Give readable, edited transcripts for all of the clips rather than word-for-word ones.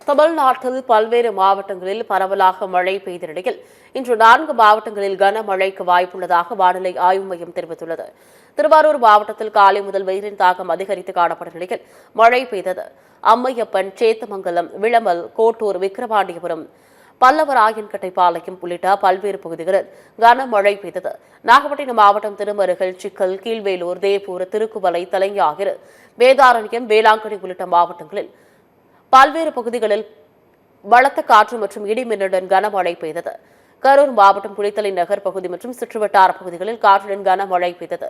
தமிழ்நாட்டில் பல்வேறு மாவட்டங்களில் பரவலாக மழை பெய்த நிலையில் இன்று 4 மாவட்டங்களில் கனமழைக்கு வாய்ப்புள்ளதாக வானிலை ஆய்வு மையம் தெரிவித்துள்ளது. திருவாரூர் மாவட்டத்தில் காலை முதல் வெயிலின் தாக்கம் அதிகரித்து காணப்பட்ட நிலையில் மழை பெய்தது. அம்மையப்பன், சேத்தமங்கலம், விளமல், கோட்டூர், விக்கிரவாண்டியபுரம், பல்லவராயன்கட்டைப்பாளையம் உள்ளிட்ட பல்வேறு பகுதிகளில் கனமழை பெய்தது. நாகப்பட்டினம் மாவட்டம் திருமருகல், சிக்கல், கீழ்வேலூர், தேப்பூர், திருக்குவளை, தலைஞாயிறு, வேதாரண்யம், வேளாங்கண்ணி உள்ளிட்ட மாவட்டங்களில் பல்வேறு பகுதிகளில் பலத்த காற்று மற்றும் இடி மின்னலுடன் கனமழை பெய்தது. கரூர் மாவட்டம் குளித்தலை நகர் பகுதி மற்றும் சுற்றுவட்டார பகுதிகளில் காற்றுடன் கனமழை பெய்தது.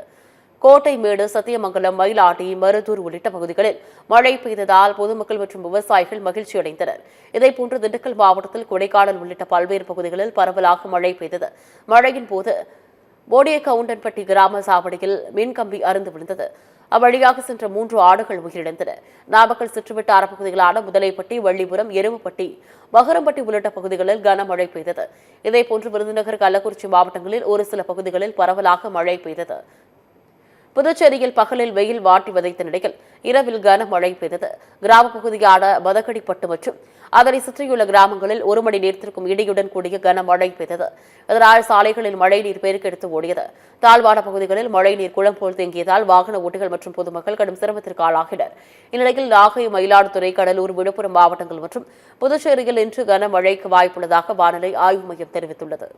கோட்டைமேடு, சத்தியமங்கலம், மயிலாடி, மருதூர் உள்ளிட்ட பகுதிகளில் மழை பெய்ததால் பொதுமக்கள் மற்றும் விவசாயிகள் மகிழ்ச்சியடைந்தனர். இதேபோன்று திண்டுக்கல் மாவட்டத்தில் கொடைக்கானல் உள்ளிட்ட பல்வேறு பகுதிகளில் பரவலாக மழை பெய்தது. மழையின் போது போடியக்கவுண்டன்பட்டி கிராம சாவடியில் மின்கம்பி அறுந்து விழுந்தது. அவ்வழியாக சென்ற 3 ஆடுகள் உயிரிழந்தன. நாமக்கல் சுற்றுவட்டார பகுதிகளான முதலைப்பட்டி, வள்ளிபுரம், எருமப்பட்டி, மகரம்பட்டி உள்ளிட்ட பகுதிகளில் கனமழை பெய்தது. இதேபோன்று விருதுநகர், கள்ளக்குறிச்சி மாவட்டங்களில் ஒரு சில பகுதிகளில் பரவலாக மழை பெய்தது. புதுச்சேரியில் பகலில் வெயில் வாட்டி வதைத்த நிலையில் இரவில் கனமழை பெய்தது. கிராம பகுதியான மதக்கடிப்பட்டு மற்றும் அதனை சுற்றியுள்ள கிராமங்களில் 1 மணி நேரத்திற்கும் இடியுடன் கூடிய கனமழை பெய்தது. இதனால் சாலைகளில் மழைநீர் பெருக்கெடுத்து ஓடியது. தாழ்வான பகுதிகளில் மழைநீர் குளம் போல் தேங்கியதால் வாகன ஓட்டிகள் மற்றும் பொதுமக்கள் கடும் சிரமத்திற்கு ஆளாகினர். இந்நிலையில் நாகை, மயிலாடுதுறை, கடலூர், விழுப்புரம் மாவட்டங்கள் மற்றும் புதுச்சேரியில் இன்று கனமழைக்கு வாய்ப்புள்ளதாக வானிலை ஆய்வு மையம் தெரிவித்துள்ளது.